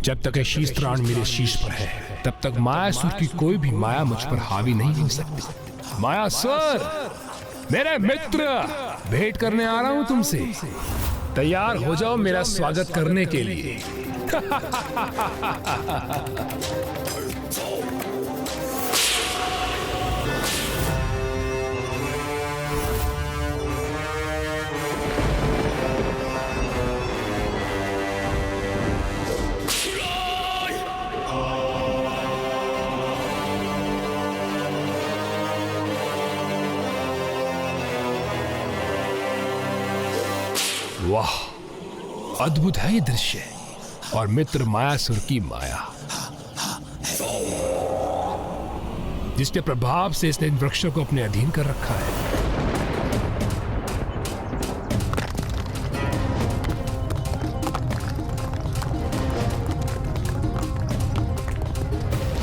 जब तक ये शीश त्राण मेरे शीश पर है तब तक मायासुर की कोई भी माया मुझ पर हावी नहीं हो सकती। मायासुर, मेरे मित्र, भेंट करने आ रहा हूं तुमसे। तैयार हो जाओ मेरा स्वागत करने के लिए। वाह, अद्भुत है ये दृश्य। और मित्र मायासुर की माया, जिसके प्रभाव से इसने इन वृक्षों को अपने अधीन कर रखा है।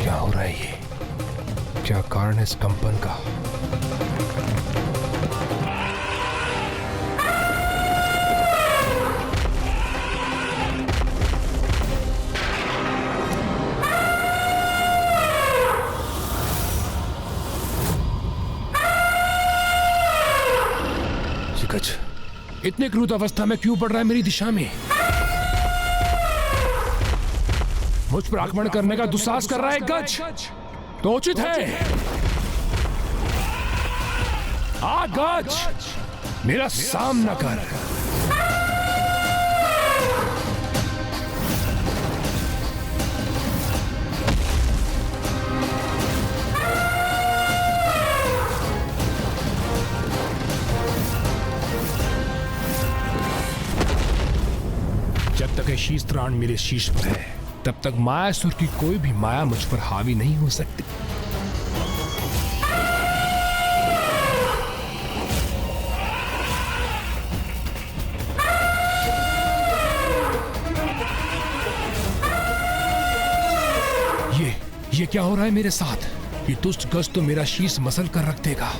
क्या हो रहा है ये? क्या कारण है इस कंपन का? इतने क्रूर अवस्था में क्यों बढ़ रहा है मेरी दिशा में? मुझ पर आक्रमण करने का दुस्साहस कर रहा है गज, तो उचित है। आ गज, मेरा सामना कर। जब तक शीश त्राण मेरे शीश पर है तब तक मायासुर की कोई भी माया मुझ पर हावी नहीं हो सकती। ये क्या हो रहा है मेरे साथ? ये दुष्ट गज तो मेरा शीश मसल कर रख देगा।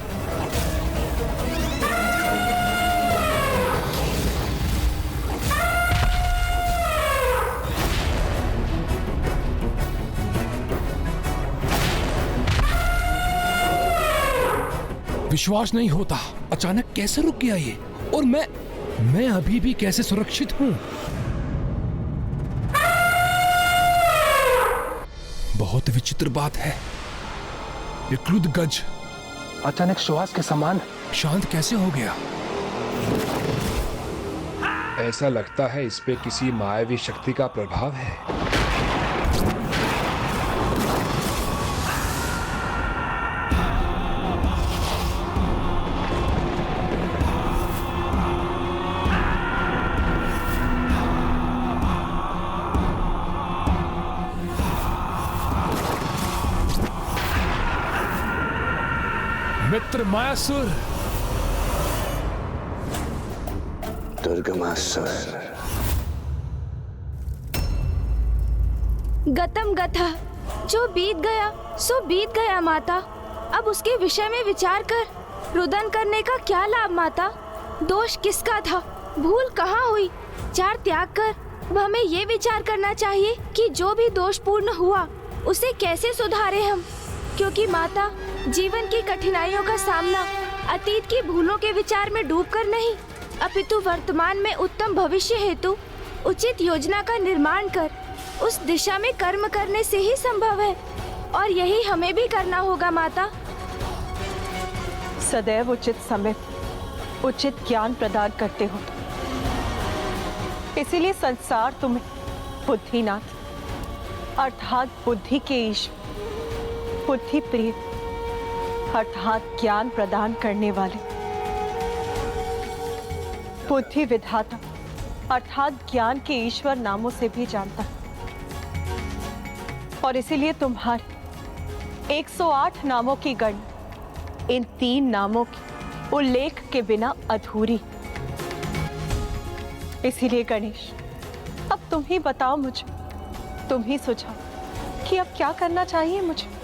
विश्वास नहीं होता, अचानक कैसे रुक गया ये? और मैं अभी भी कैसे सुरक्षित हूं? बहुत विचित्र बात है। ये क्रुद्ध गज अचानक सुहास के समान शांत कैसे हो गया? ऐसा लगता है इस पे किसी मायावी शक्ति का प्रभाव है। मित्र मायासुर, दुर्गमासुर, गतम गथा, जो बीत गया सो बीत गया माता। अब उसके विषय में विचार कर रुदन करने का क्या लाभ माता? दोष किसका था, भूल कहाँ हुई? चार त्याग कर अब हमें ये विचार करना चाहिए कि जो भी दोषपूर्ण हुआ उसे कैसे सुधारे हम। क्योंकि माता, जीवन की कठिनाइयों का सामना अतीत की भूलों के विचार में डूबकर नहीं, अपितु वर्तमान में उत्तम भविष्य हेतु उचित योजना का निर्माण कर उस दिशा में कर्म करने से ही संभव है। और यही हमें भी करना होगा माता। सदैव उचित समय उचित ज्ञान प्रदान करते हो, इसीलिए संसार तुम्हें बुद्धिनाथ अर्थात बुद्धि के ईश, बुद्धि प्रिय अर्थात ज्ञान प्रदान करने वाले, बुद्धि विधाता अर्थात ज्ञान के ईश्वर नामों से भी जानता है। और इसीलिए तुम्हारे 108 नामों की गणना इन 3 नामों के उल्लेख के बिना अधूरी। इसीलिए गणेश, अब तुम ही बताओ मुझे, तुम ही सुझाओ कि अब क्या करना चाहिए मुझे।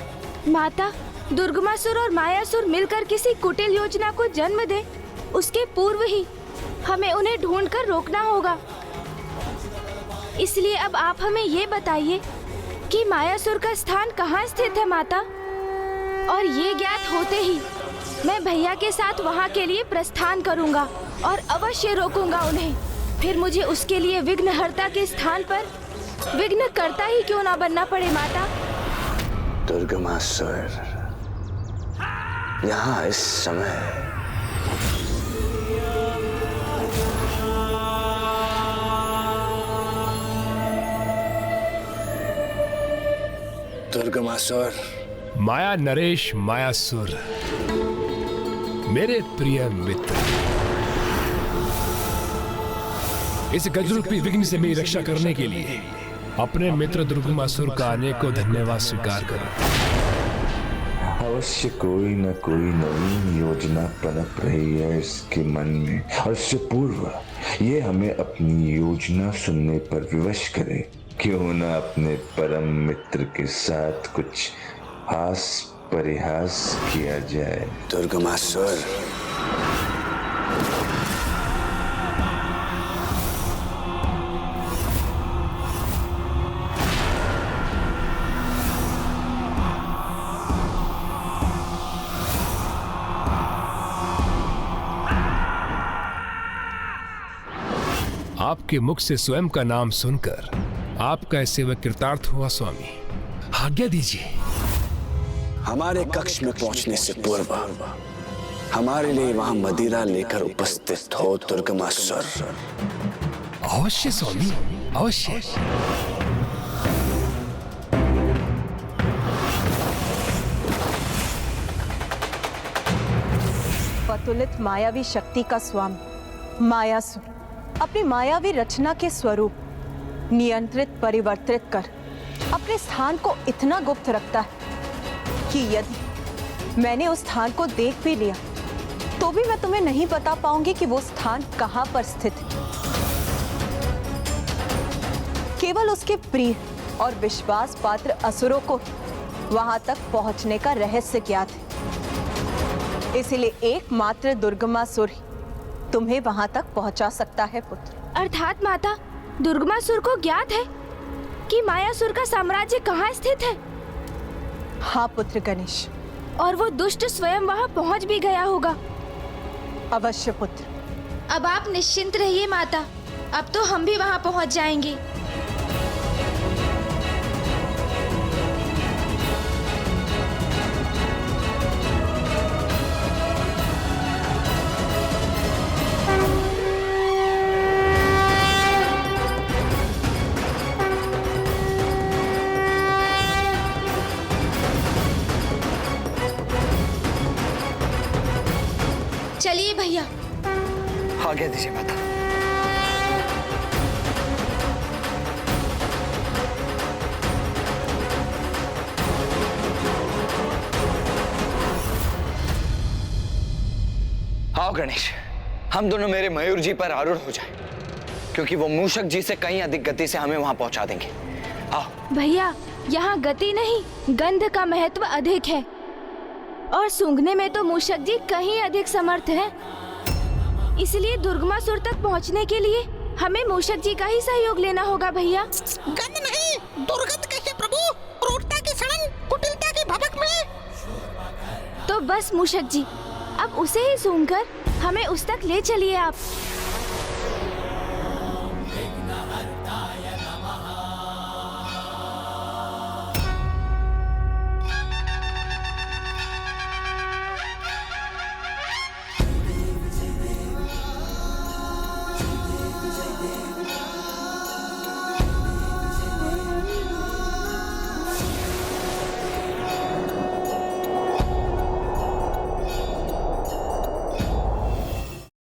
माता, दुर्गमासुर और मायासुर मिलकर किसी कुटिल योजना को जन्म दे, उसके पूर्व ही हमें उन्हें ढूंढकर रोकना होगा। इसलिए अब आप हमें ये बताइए कि मायासुर का स्थान कहाँ स्थित है माता। और ये ज्ञात होते ही मैं भैया के साथ वहाँ के लिए प्रस्थान करूँगा और अवश्य रोकूंगा उन्हें। फिर मुझे उसके लिए विघ्नहर्ता के स्थान पर विघ्नकर्ता ही क्यों ना बनना पड़े माता। दुर्गमासुर, यहाँ इस समय दुर्गमासुर। माया नरेश मायासुर, मेरे प्रिय मित्र, इस गजरूपी विघ्न से मेरी रक्षा करने के लिए अपने मित्र दुर्गमासुर का अनेकों धन्यवाद स्वीकार करो। अवश्य कोई न कोई नवीन योजना पनप रही है इसके मन में, और इससे पूर्व ये हमें अपनी योजना सुनने पर विवश करे। क्यों न अपने परम मित्र के साथ कुछ हास परिहास किया जाए। दुर्गमासुर, आपके मुख से स्वयं का नाम सुनकर आपका ऐसे वह कृतार्थ हुआ स्वामी। आज्ञा दीजिए। हमारे कक्ष में पहुंचने से पूर्व हमारे लिए वहां मदिरा लेकर उपस्थित हो दुर्गमासुर। अवश्य स्वामी, अवश्य। पतुलित मायावी शक्ति का स्वामी मायासुर अपनी मायावी रचना के स्वरूप नियंत्रित परिवर्तित कर अपने स्थान को इतना गुप्त रखता है कि यदि मैंने उस स्थान को देख भी लिया तो भी मैं तुम्हें नहीं बता पाऊंगी कि वो स्थान कहां पर स्थित है। केवल उसके प्रिय और विश्वास पात्र असुरों को वहां तक पहुंचने का रहस्य ज्ञात है। इसलिए एकमात्र दुर्गमासुर ही तुम्हें वहां तक पहुंचा सकता है पुत्र। अर्थात माता, दुर्गमासुर को ज्ञात है कि मायासुर का साम्राज्य कहाँ स्थित है। हाँ पुत्र गणेश। और वो दुष्ट स्वयं वहाँ पहुँच भी गया होगा। अवश्य पुत्र। अब आप निश्चिंत रहिए माता, अब तो हम भी वहाँ पहुँच जाएंगे। चलिए भैया। आज्ञा दीजिए माता। आओ गणेश, हम दोनों मेरे मयूर जी पर आरूढ़ हो जाएं, क्योंकि वो मूषक जी से कहीं अधिक गति से हमें वहां पहुंचा देंगे। आओ। भैया, यहाँ गति नहीं, गंध का महत्व अधिक है और सूंघने में तो मूषक जी कहीं अधिक समर्थ हैं। इसलिए दुर्गमासुर तक पहुँचने के लिए हमें मूषक जी का ही सहयोग लेना होगा भैया। गंध नहीं, दुर्गंध कहिए प्रभु, क्रूरता की सड़न, कुटिलता की भभक में। तो बस मूषक जी, अब उसे ही सूंघकर हमें उस तक ले चलिए आप।